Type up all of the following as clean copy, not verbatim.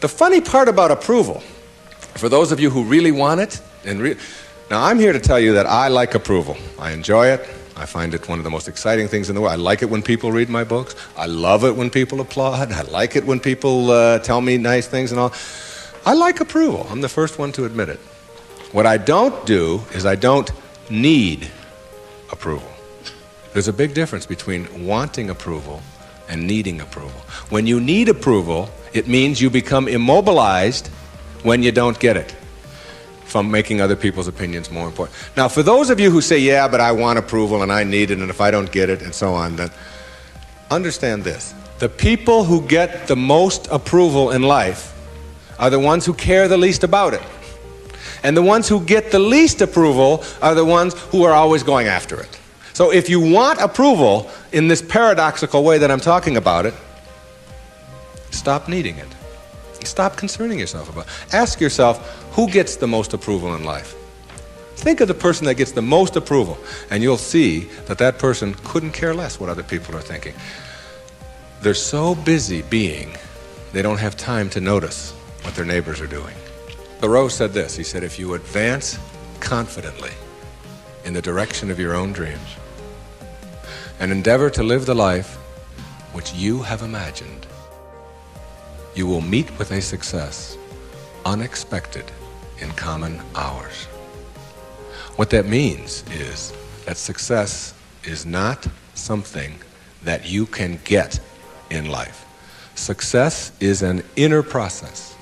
The funny part about approval, for those of you who really want it, now I'm here to tell you that I like approval. I enjoy it. I find it one of the most exciting things in the world. I like it when people read my books. I love it when people applaud. I like it when people tell me nice things and all. I like approval. I'm the first one to admit it. What I don't do is I don't need approval. There's a big difference between wanting approval and needing approval. When you need approval, it means you become immobilized when you don't get it, from making other people's opinions more important. Now, for those of you who say, yeah, but I want approval and I need it, and if I don't get it, and so on, then understand this. The people who get the most approval in life are the ones who care the least about it. And the ones who get the least approval are the ones who are always going after it. So if you want approval in this paradoxical way that I'm talking about it, stop needing it. Stop concerning yourself about it. Ask yourself, who gets the most approval in life? Think of the person that gets the most approval, and you'll see that that person couldn't care less what other people are thinking. They're so busy being, they don't have time to notice what their neighbors are doing. Thoreau said this. He said, if you advance confidently in the direction of your own dreams and endeavor to live the life which you have imagined, you will meet with a success unexpected in common hours. What that means is that success is not something that you can get in life. Success is an inner process.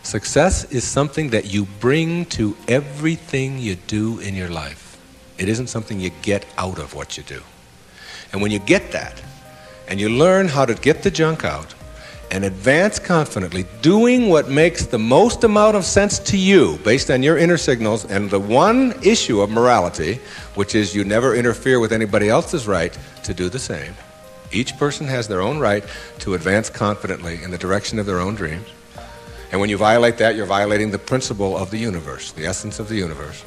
Success is something that you bring to everything you do in your life. It isn't something you get out of what you do. And when you get that, and you learn how to get the junk out, and advance confidently, doing what makes the most amount of sense to you based on your inner signals and the one issue of morality, which is you never interfere with anybody else's right to do the same. Each person has their own right to advance confidently in the direction of their own dreams. And when you violate that, you're violating the principle of the universe, the essence of the universe,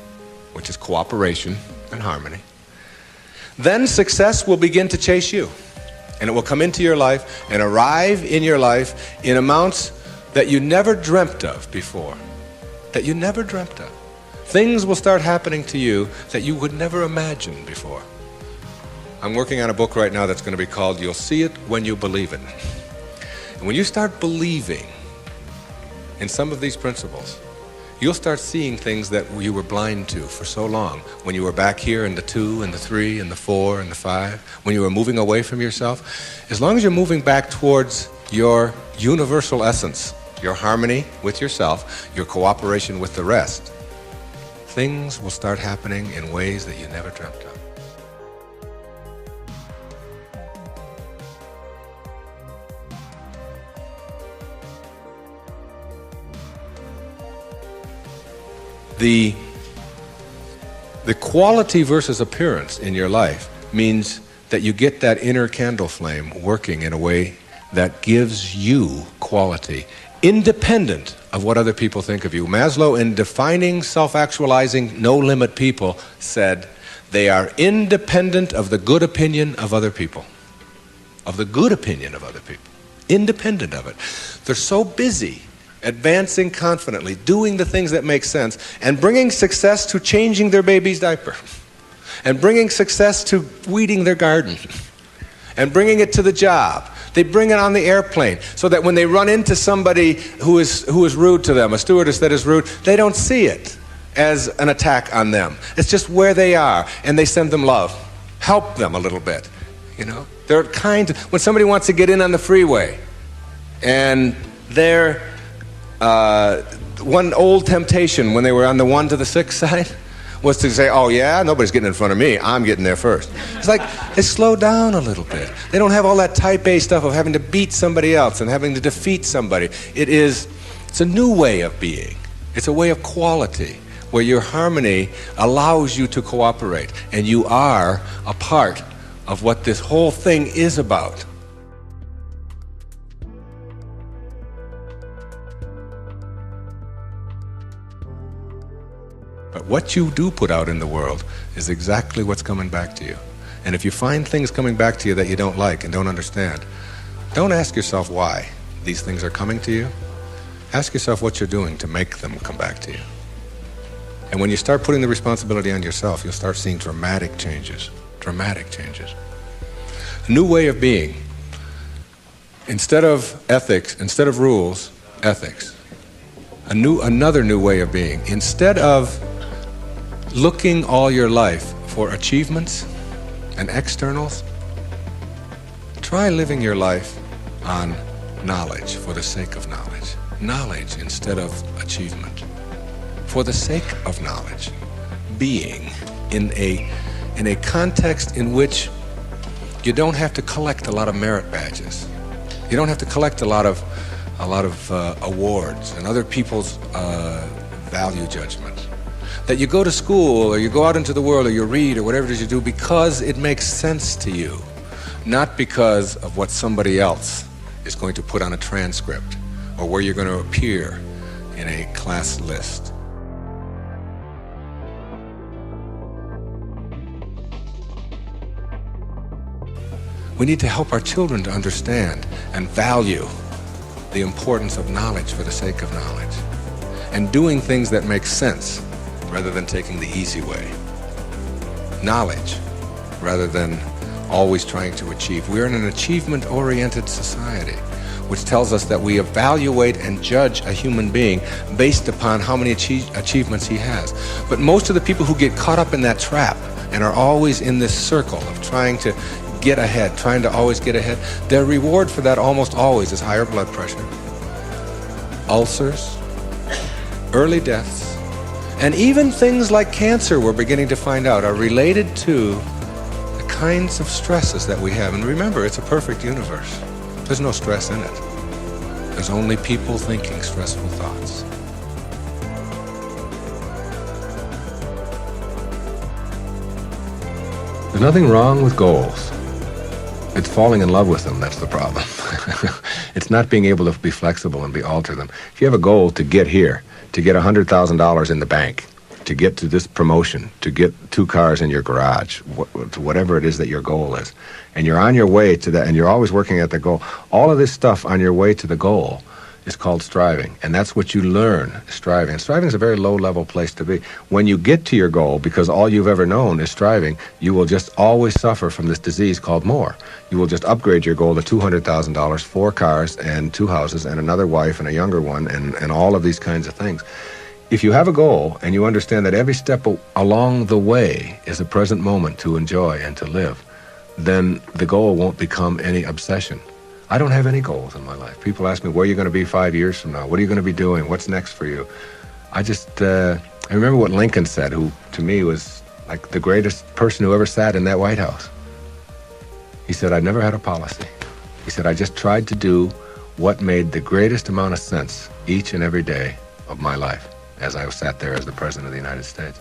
which is cooperation and harmony. Then success will begin to chase you. And it will come into your life and arrive in your life in amounts that you never dreamt of before. That you never dreamt of. Things will start happening to you that you would never imagine before. I'm working on a book right now that's going to be called You'll See It When You Believe It. And when you start believing in some of these principles, you'll start seeing things that you were blind to for so long. When you were back here in the 2 and the 3 and the 4 and the 5, when you were moving away from yourself, as long as you're moving back towards your universal essence, your harmony with yourself, your cooperation with the rest, things will start happening in ways that you never dreamt of. The quality versus appearance in your life means that you get that inner candle flame working in a way that gives you quality, independent of what other people think of you. Maslow, in defining self-actualizing, no-limit people, said they are independent of the good opinion of other people. Of the good opinion of other people. Independent of it. They're so busy advancing confidently, doing the things that make sense, and bringing success to changing their baby's diaper, and bringing success to weeding their garden, and bringing it to the job. They bring it on the airplane, so that when they run into somebody who is rude to them, a stewardess that is rude, they don't see it as an attack on them. It's just where they are, and they send them love. Help them a little bit, you know. They're kind. When somebody wants to get in on the freeway, and they're one old temptation when they were on the 1 to the 6 side was to say, oh yeah, nobody's getting in front of me, I'm getting there first. It's like they slow down a little bit. They don't have all that type A stuff of having to beat somebody else and having to defeat somebody. It's a new way of being. It's a way of quality where your harmony allows you to cooperate, and you are a part of what this whole thing is about. But what you do put out in the world is exactly what's coming back to you. And if you find things coming back to you that you don't like and don't understand, don't ask yourself why these things are coming to you. Ask yourself what you're doing to make them come back to you. And when you start putting the responsibility on yourself, you'll start seeing dramatic changes. Dramatic changes. A new way of being. Instead of ethics, instead of rules, ethics. Another new way of being. Instead of looking all your life for achievements and externals, try living your life on knowledge for the sake of knowledge. Knowledge instead of achievement. For the sake of knowledge. Being in a context in which you don't have to collect a lot of merit badges. You don't have to collect a lot of awards and other people's value judgment. That you go to school or you go out into the world or you read or whatever it is you do because it makes sense to you, not because of what somebody else is going to put on a transcript or where you're going to appear in a class list. We need to help our children to understand and value the importance of knowledge for the sake of knowledge and doing things that make sense rather than taking the easy way. Knowledge rather than always trying to achieve. We're in an achievement-oriented society, which tells us that we evaluate and judge a human being based upon how many achievements he has. But most of the people who get caught up in that trap and are always in this circle of trying to get ahead, trying to always get ahead, their reward for that almost always is higher blood pressure, ulcers, early deaths, and even things like cancer, we're beginning to find out, are related to the kinds of stresses that we have. And remember, it's a perfect universe. There's no stress in it. There's only people thinking stressful thoughts. There's nothing wrong with goals. It's falling in love with them that's the problem. It's not being able to be flexible and alter them. If you have a goal to get here, to get $100,000 in the bank, to get to this promotion, to get 2 cars in your garage, whatever it is that your goal is, and you're on your way to that, and you're always working at the goal, all of this stuff on your way to the goal is called striving, and that's what you learn, striving. And striving is a very low-level place to be. When you get to your goal, because all you've ever known is striving, you will just always suffer from this disease called more. You will just upgrade your goal to $200,000, 4 cars and 2 houses and another wife and a younger one and all of these kinds of things. If you have a goal and you understand that every step along the way is a present moment to enjoy and to live, then the goal won't become any obsession. I don't have any goals in my life. People ask me, where are you going to be 5 years from now? What are you going to be doing? What's next for you? I remember what Lincoln said, who to me was like the greatest person who ever sat in that White House. He said, I never had a policy. He said, I just tried to do what made the greatest amount of sense each and every day of my life as I sat there as the President of the United States.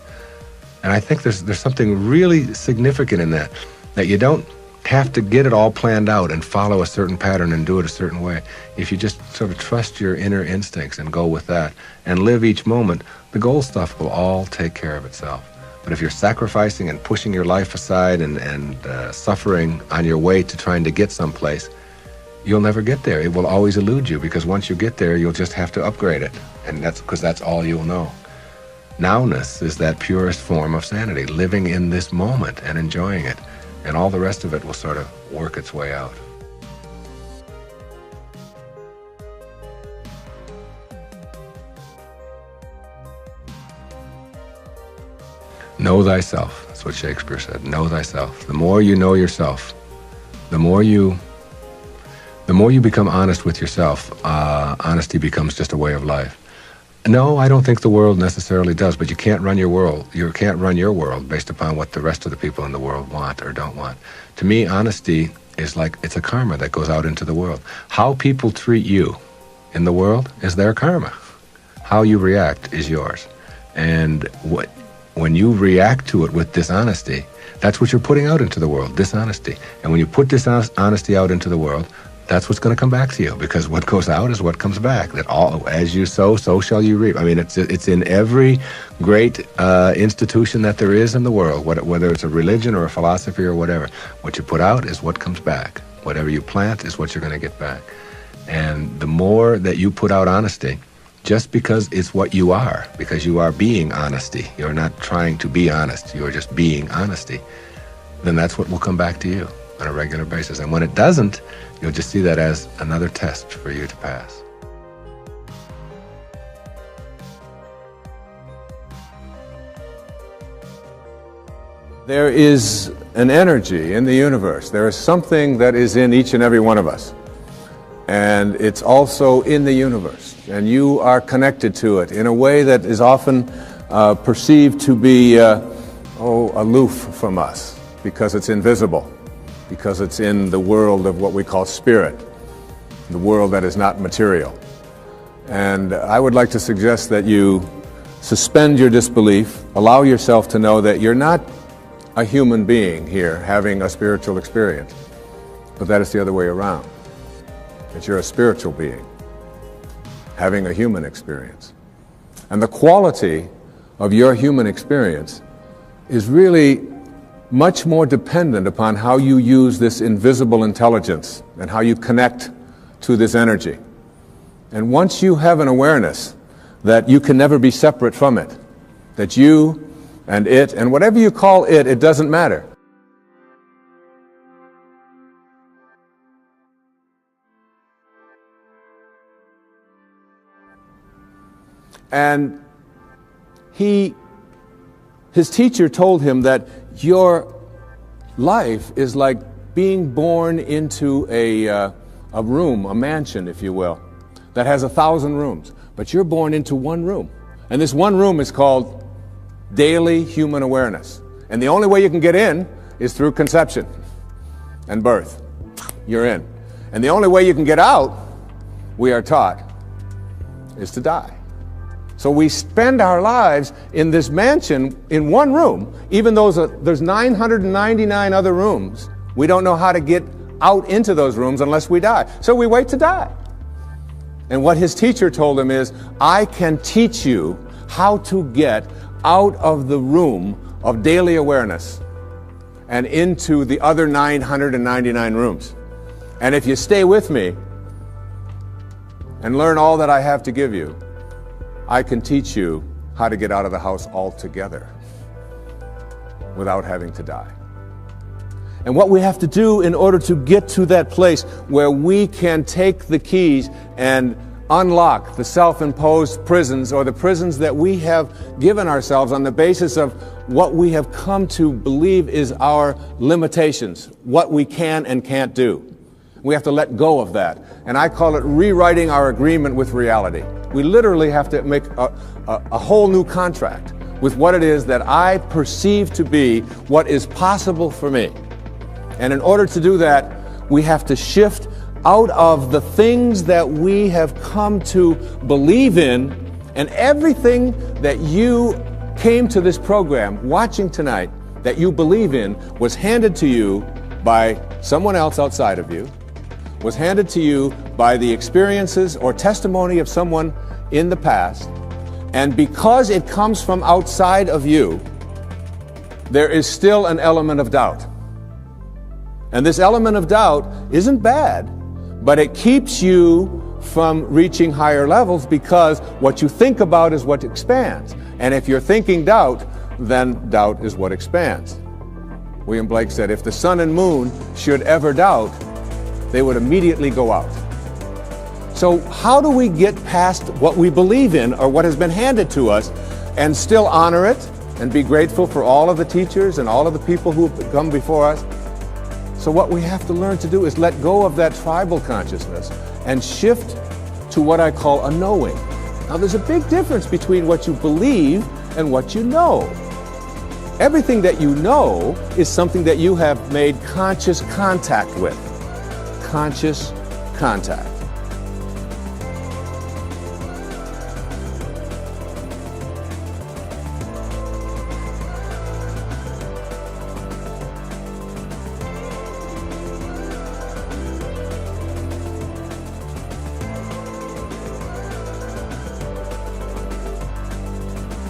And I think there's something really significant in that you don't have to get it all planned out and follow a certain pattern and do it a certain way. If you just sort of trust your inner instincts and go with that and live each moment, the goal stuff will all take care of itself. But if you're sacrificing and pushing your life aside and suffering on your way to trying to get someplace, you'll never get there. It will always elude you, because once you get there, you'll just have to upgrade it. And that's because that's all you'll know. Nowness is that purest form of sanity, living in this moment and enjoying it. And all the rest of it will sort of work its way out. Know thyself. That's what Shakespeare said. Know thyself. The more you know yourself, the more you become honest with yourself, honesty becomes just a way of life. No, I don't think the world necessarily does, but you can't run your world. You can't run your world based upon what the rest of the people in the world want or don't want. To me, honesty is like, it's a karma that goes out into the world. How people treat you in the world is their karma. How you react is yours. And when you react to it with dishonesty, that's what you're putting out into the world, dishonesty. And when you put dishonesty out into the world, that's what's going to come back to you, because what goes out is what comes back. That all, as you sow, so shall you reap. I mean, it's in every great institution that there is in the world, whether it's a religion or a philosophy or whatever. What you put out is what comes back. Whatever you plant is what you're going to get back. And the more that you put out honesty, just because it's what you are, because you are being honesty. You're not trying to be honest. You're just being honesty. Then that's what will come back to you on a regular basis. And when it doesn't, you'll just see that as another test for you to pass. There is an energy in the universe. There is something that is in each and every one of us. And it's also in the universe. And you are connected to it in a way that is often perceived to be aloof from us, because it's invisible, because it's in the world of what we call spirit, the world that is not material. And I would like to suggest that you suspend your disbelief, allow yourself to know that you're not a human being here having a spiritual experience, but that it's the other way around. That you're a spiritual being having a human experience. And the quality of your human experience is really much more dependent upon how you use this invisible intelligence and how you connect to this energy. And once you have an awareness that you can never be separate from it, that you and it, and whatever you call it, it doesn't matter. And his teacher told him that your life is like being born into a room, a mansion, if you will, that has 1,000 rooms. But you're born into one room. And this one room is called daily human awareness. And the only way you can get in is through conception and birth. You're in. And the only way you can get out, we are taught, is to die. So we spend our lives in this mansion in one room, even though there's 999 other rooms. We don't know how to get out into those rooms unless we die. So we wait to die. And what his teacher told him is, I can teach you how to get out of the room of daily awareness and into the other 999 rooms. And if you stay with me and learn all that I have to give you, I can teach you how to get out of the house altogether without having to die. And what we have to do in order to get to that place where we can take the keys and unlock the self-imposed prisons, or the prisons that we have given ourselves on the basis of what we have come to believe is our limitations, what we can and can't do. We have to let go of that. And I call it rewriting our agreement with reality. We literally have to make a whole new contract with what it is that I perceive to be what is possible for me. And in order to do that, we have to shift out of the things that we have come to believe in, and everything that you came to this program watching tonight that you believe in was handed to you by someone else outside of you, was handed to you by the experiences or testimony of someone in the past, and because it comes from outside of you, there is still an element of doubt. And this element of doubt isn't bad, but it keeps you from reaching higher levels, because what you think about is what expands. And if you're thinking doubt, then doubt is what expands. William Blake said, if the sun and moon should ever doubt, they would immediately go out. So how do we get past what we believe in or what has been handed to us and still honor it and be grateful for all of the teachers and all of the people who have come before us? So what we have to learn to do is let go of that tribal consciousness and shift to what I call a knowing. Now there's a big difference between what you believe and what you know. Everything that you know is something that you have made conscious contact with. Conscious contact.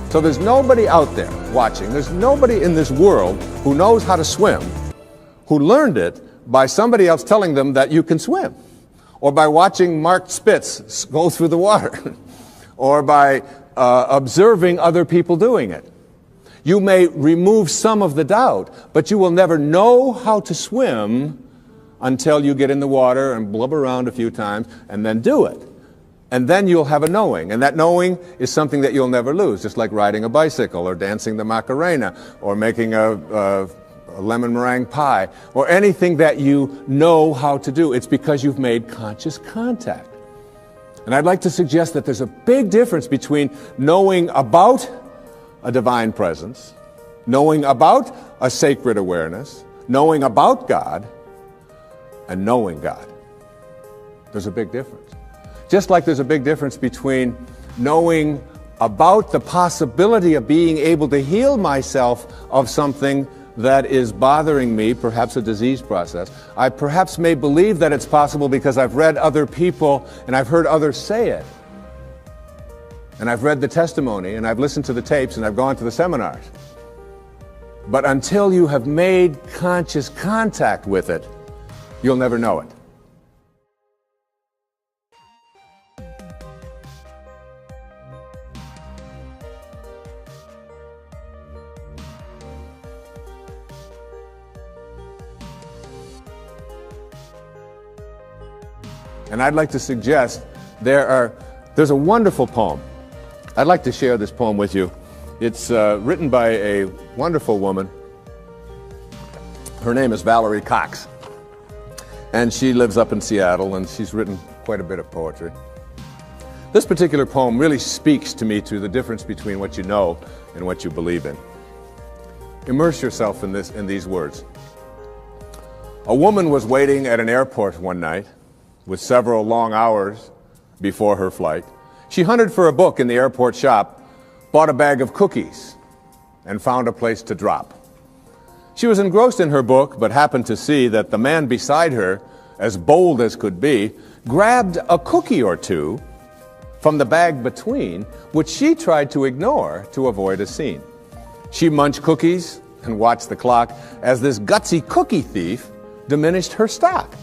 So there's nobody out there watching, there's nobody in this world who knows how to swim, who learned it by somebody else telling them that you can swim, or by watching Mark Spitz go through the water, or by observing other people doing it. You may remove some of the doubt, but you will never know how to swim until you get in the water and blubber around a few times and then do it. And then you'll have a knowing, and that knowing is something that you'll never lose, just like riding a bicycle or dancing the Macarena or making a lemon meringue pie or anything that you know how to do. It's because you've made conscious contact. And I'd like to suggest that there's a big difference between knowing about a divine presence, knowing about a sacred awareness, knowing about God, and knowing God. There's a big difference. Just like there's a big difference between knowing about the possibility of being able to heal myself of something that is bothering me, perhaps a disease process. I perhaps may believe that it's possible because I've read other people and I've heard others say it. And I've read the testimony and I've listened to the tapes and I've gone to the seminars. But until you have made conscious contact with it, you'll never know it. And I'd like to suggest there's a wonderful poem. I'd like to share this poem with you. It's written by a wonderful woman. Her name is Valerie Cox. And she lives up in Seattle, and she's written quite a bit of poetry. This particular poem really speaks to me to the difference between what you know and what you believe in. Immerse yourself in these words. A woman was waiting at an airport one night with several long hours before her flight. She hunted for a book in the airport shop, bought a bag of cookies, and found a place to drop. She was engrossed in her book, but happened to see that the man beside her, as bold as could be, grabbed a cookie or two from the bag between, which she tried to ignore to avoid a scene. She munched cookies and watched the clock as this gutsy cookie thief diminished her stock.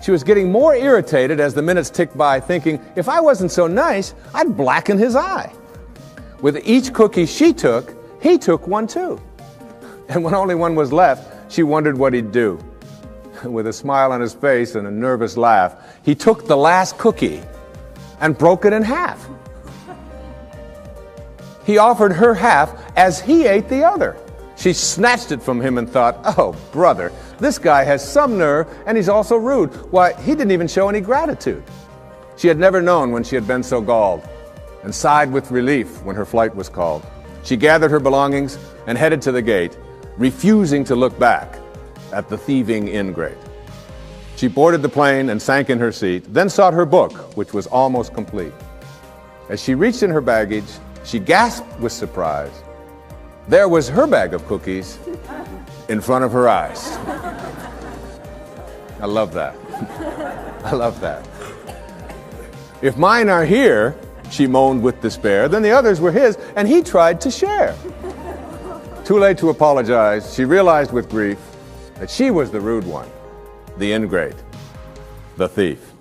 She was getting more irritated as the minutes ticked by, thinking, if I wasn't so nice, I'd blacken his eye. With each cookie she took, he took one too. And when only one was left, she wondered what he'd do. With a smile on his face and a nervous laugh, he took the last cookie and broke it in half. He offered her half as he ate the other. She snatched it from him and thought, oh, brother, this guy has some nerve, and he's also rude. Why, he didn't even show any gratitude. She had never known when she had been so galled, and sighed with relief when her flight was called. She gathered her belongings and headed to the gate, refusing to look back at the thieving ingrate. She boarded the plane and sank in her seat, then sought her book, which was almost complete. As she reached in her baggage, she gasped with surprise. There was her bag of cookies in front of her eyes. I love that. I love that. If mine are here, she moaned with despair, then the others were his, and he tried to share. Too late to apologize, she realized with grief that she was the rude one, the ingrate, the thief,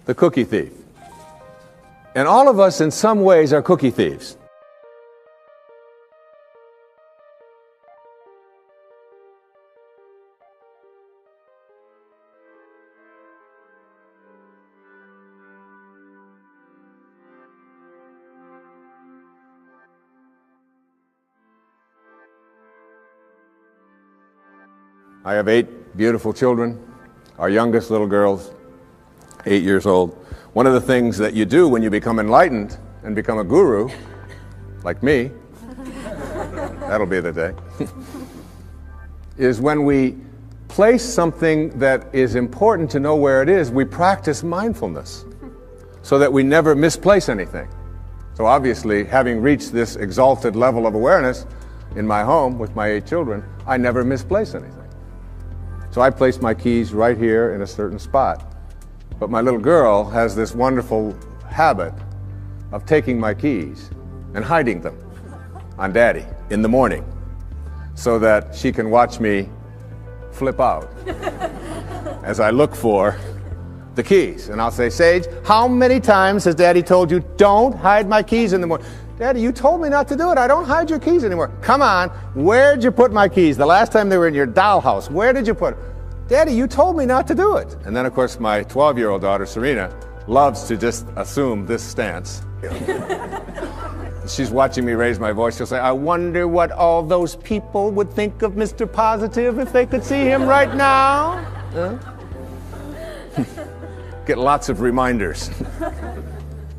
the cookie thief. And all of us in some ways are cookie thieves. I have 8 beautiful children. Our youngest little girl's 8 years old. One of the things that you do when you become enlightened and become a guru, like me, that'll be the day, is when we place something that is important to know where it is, we practice mindfulness so that we never misplace anything. So obviously, having reached this exalted level of awareness in my home with my 8 children, I never misplace anything. So I place my keys right here in a certain spot. But my little girl has this wonderful habit of taking my keys and hiding them on Daddy in the morning so that she can watch me flip out as I look for the keys. And I'll say, Sage, how many times has Daddy told you, don't hide my keys in the morning? Daddy, you told me not to do it. I don't hide your keys anymore. Come on, where'd you put my keys? The last time they were in your dollhouse, where did you put them? Daddy, you told me not to do it. And then, of course, my 12-year-old daughter, Serena, loves to just assume this stance. She's watching me raise my voice. She'll say, I wonder what all those people would think of Mr. Positive if they could see him right now. Get lots of reminders.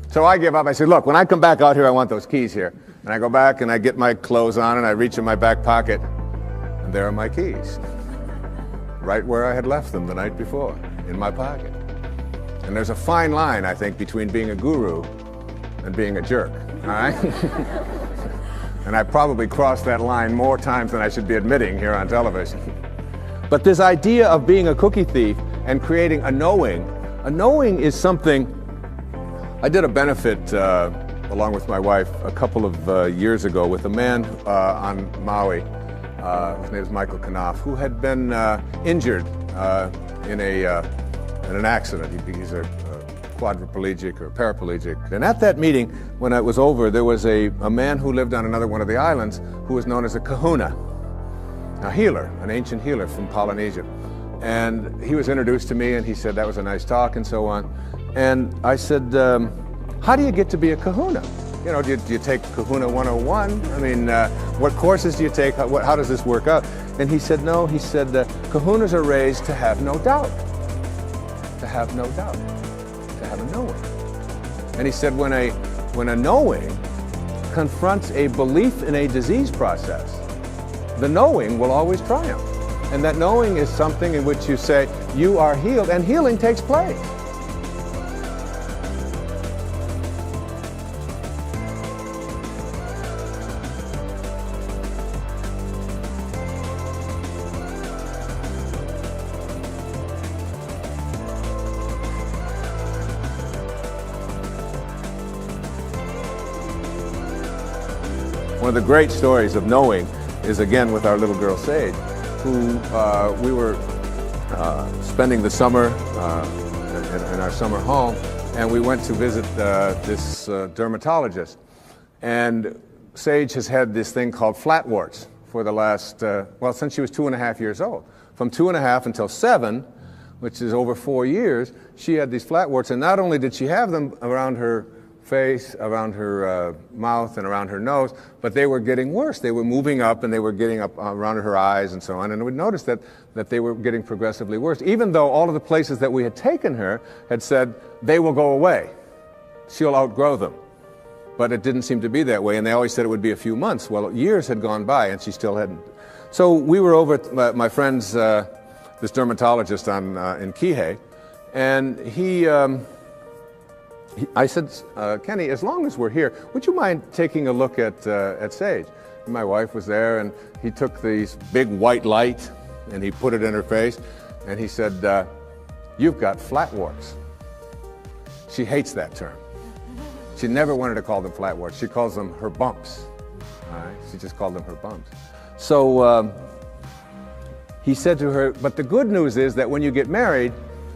So I give up. I say, look, when I come back out here, I want those keys here. And I go back and I get my clothes on and I reach in my back pocket, and there are my keys. Right where I had left them the night before, in my pocket. And there's a fine line, I think, between being a guru and being a jerk, all right? And I probably crossed that line more times than I should be admitting here on television. But this idea of being a cookie thief and creating a knowing is something. I did a benefit along with my wife a couple of years ago with a man on Maui. His name is Michael Knopf, who had been injured in an accident. He's a quadriplegic or paraplegic. And at that meeting, when it was over, there was a man who lived on another one of the islands who was known as a kahuna, a healer, an ancient healer from Polynesia. And he was introduced to me, and he said that was a nice talk and so on. And I said, how do you get to be a kahuna? You know, do you take Kahuna 101? I mean, what courses do you take? How does this work out? And he said, no, he said, kahunas are raised to have no doubt. To have no doubt. To have a knowing. And he said, when a knowing confronts a belief in a disease process, the knowing will always triumph. And that knowing is something in which you say, you are healed, and healing takes place. One of the great stories of knowing is, again, with our little girl Sage, who we were spending the summer in our summer home, and we went to visit this dermatologist. And Sage has had this thing called flat warts for the last, since she was 2.5 years old. From 2.5 until 7, which is over 4 years, she had these flat warts, and not only did she have them around her face, around her mouth, and around her nose, but they were getting worse. They were moving up, and they were getting up around her eyes and so on, and we noticed that they were getting progressively worse, even though all of the places that we had taken her had said, they will go away. She'll outgrow them. But it didn't seem to be that way, and they always said it would be a few months. Well, years had gone by, and she still hadn't. So we were over at my friend's, this dermatologist in Kihei, and I said, Kenny, as long as we're here, would you mind taking a look at Sage? And my wife was there, and he took this big white light, and he put it in her face, and he said, you've got flat warts. She hates that term. She never wanted to call them flat warts. She calls them her bumps. All right? She just called them her bumps. So he said to her, but the good news is that when you get married,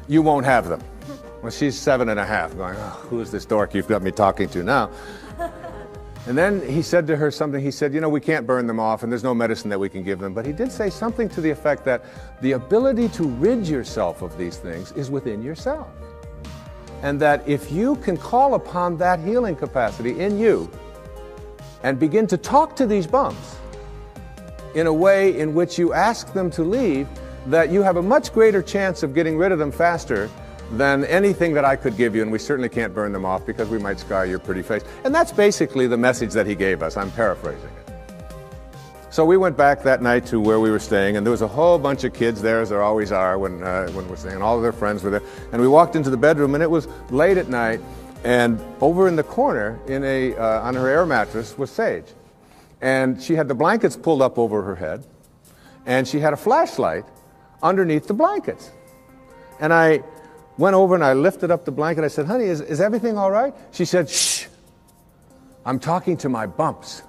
you won't have them. Well, she's 7.5, going, oh, who's this dork you've got me talking to now? And then he said to her something. He said, you know, we can't burn them off, and there's no medicine that we can give them. But he did say something to the effect that the ability to rid yourself of these things is within yourself. And that if you can call upon that healing capacity in you and begin to talk to these bumps in a way in which you ask them to leave, that you have a much greater chance of getting rid of them faster than anything that I could give you, and we certainly can't burn them off because we might scar your pretty face. And that's basically the message that he gave us. I'm paraphrasing it. So we went back that night to where we were staying, and there was a whole bunch of kids there, as there always are when we're staying, and all of their friends were there. And we walked into the bedroom, and it was late at night, and over in the corner, on her air mattress, was Sage. And she had the blankets pulled up over her head, and she had a flashlight underneath the blankets. And I went over and I lifted up the blanket. I said, honey, is everything all right? She said, shh, I'm talking to my bumps.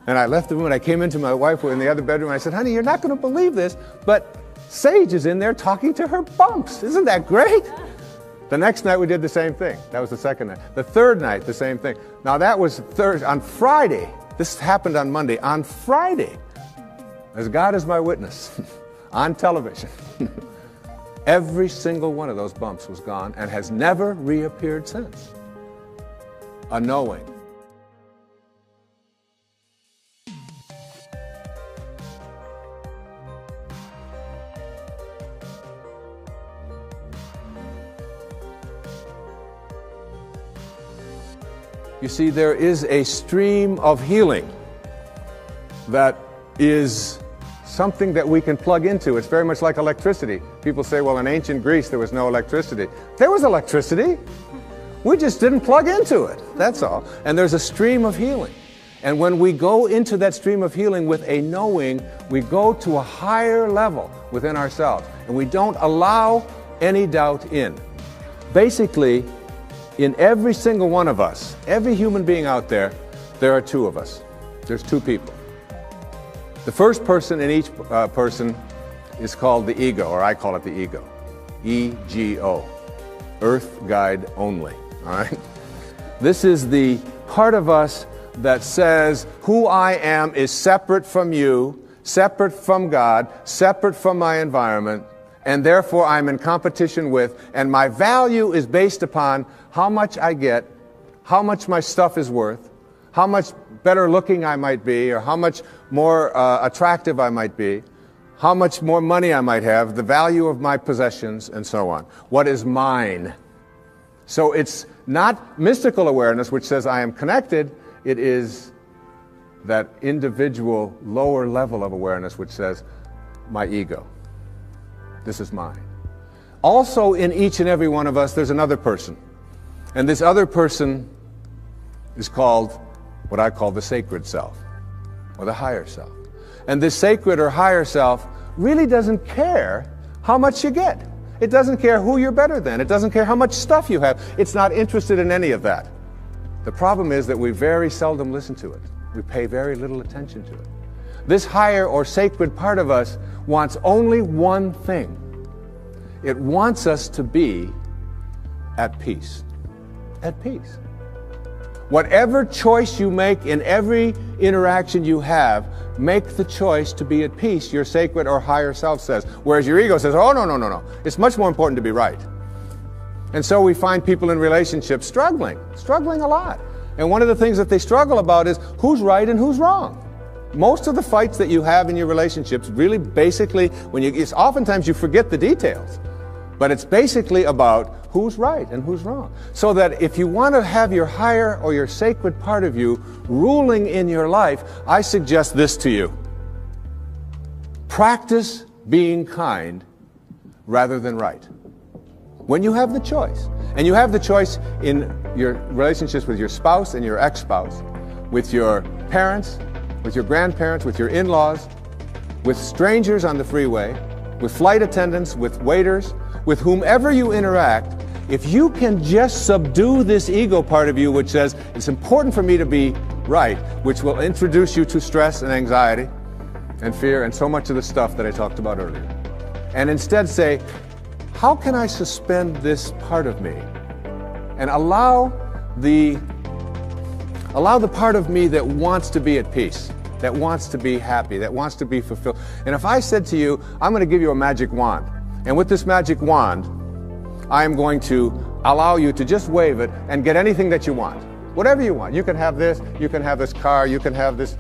And I left the room and I came into my wife in the other bedroom. And I said, honey, you're not going to believe this, but Sage is in there talking to her bumps. Isn't that great? The next night we did the same thing. That was the second night. The third night, the same thing. Now that was Thursday. On Friday, this happened on Monday. On Friday, as God is my witness, on television, every single one of those bumps was gone and has never reappeared since. A knowing. You see, there is a stream of healing that is something that we can plug into. It's very much like electricity. People say, well, in ancient Greece, there was no electricity. There was electricity. We just didn't plug into it. That's all. And there's a stream of healing. And when we go into that stream of healing with a knowing, we go to a higher level within ourselves. And we don't allow any doubt in. Basically, in every single one of us, every human being out there, there are two of us. There's two people. The first person in each person is called the ego, or I call it the ego. E-G-O. Earth Guide Only. All right? This is the part of us that says who I am is separate from you, separate from God, separate from my environment, and therefore I'm in competition with, and my value is based upon how much I get, how much my stuff is worth, how much better looking I might be, or how much more attractive I might be, how much more money I might have, the value of my possessions, and so on. What is mine? So it's not mystical awareness which says I am connected, it is that individual lower level of awareness which says my ego. This is mine. Also in each and every one of us there's another person. And this other person is called what I call the sacred self, or the higher self. And this sacred or higher self really doesn't care how much you get. It doesn't care who you're better than. It doesn't care how much stuff you have. It's not interested in any of that. The problem is that we very seldom listen to it. We pay very little attention to it. This higher or sacred part of us wants only one thing. It wants us to be at peace. At peace. Whatever choice you make in every interaction you have, make the choice to be at peace, your sacred or higher self says. Whereas your ego says, oh, no. It's much more important to be right. And so we find people in relationships struggling a lot. And one of the things that they struggle about is who's right and who's wrong. Most of the fights that you have in your relationships really basically, oftentimes you forget the details. But it's basically about who's right and who's wrong. So that if you want to have your higher or your sacred part of you ruling in your life, I suggest this to you. Practice being kind rather than right. When you have the choice, and you have the choice in your relationships with your spouse and your ex-spouse, with your parents, with your grandparents, with your in-laws, with strangers on the freeway, with flight attendants, with waiters, with whomever you interact, if you can just subdue this ego part of you which says, it's important for me to be right, which will introduce you to stress and anxiety and fear and so much of the stuff that I talked about earlier. And instead say, how can I suspend this part of me and allow the part of me that wants to be at peace, that wants to be happy, that wants to be fulfilled. And if I said to you, I'm going to give you a magic wand, and with this magic wand, I am going to allow you to just wave it and get anything that you want. Whatever you want. You can have this, you can have this car, you can have these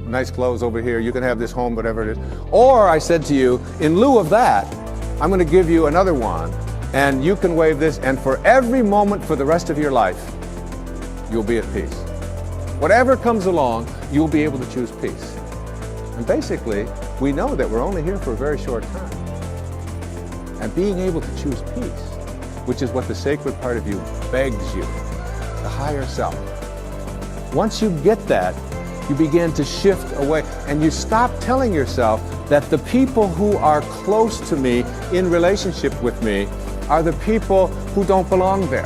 nice clothes over here, you can have this home, whatever it is. Or I said to you, in lieu of that, I'm going to give you another wand, and you can wave this, and for every moment for the rest of your life, you'll be at peace. Whatever comes along, you'll be able to choose peace. And basically, we know that we're only here for a very short time. And being able to choose peace, which is what the sacred part of you begs you, the higher self. Once you get that, you begin to shift away, and you stop telling yourself that the people who are close to me, in relationship with me, are the people who don't belong there.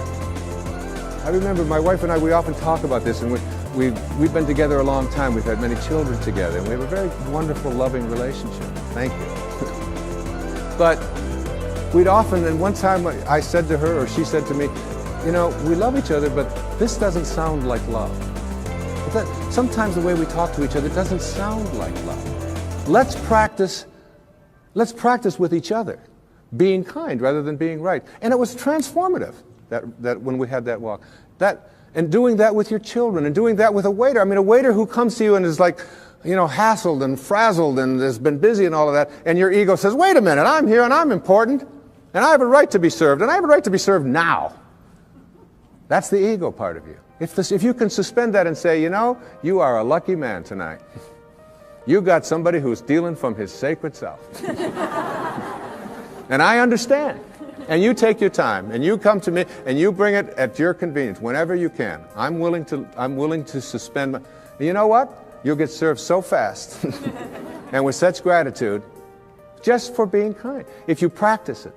I remember my wife and I, we often talk about this, and we've been together a long time. We've had many children together, and we have a very wonderful, loving relationship. Thank you. But we'd often, and one time I said to her, or she said to me, you know, we love each other, but this doesn't sound like love. Sometimes the way we talk to each other doesn't sound like love. Let's practice with each other, being kind rather than being right. And it was transformative that when we had that walk. And doing that with your children, and doing that with a waiter. I mean, a waiter who comes to you and is like, you know, hassled and frazzled and has been busy and all of that, and your ego says, wait a minute, I'm here and I'm important, and I have a right to be served, and I have a right to be served now. That's the ego part of you. If you can suspend that and say, you know, you are a lucky man tonight. You got somebody who's dealing from his sacred self. And I understand. And you take your time, and you come to me, and you bring it at your convenience, whenever you can. I'm willing to suspend and you know what? You'll get served so fast and with such gratitude just for being kind, if you practice it.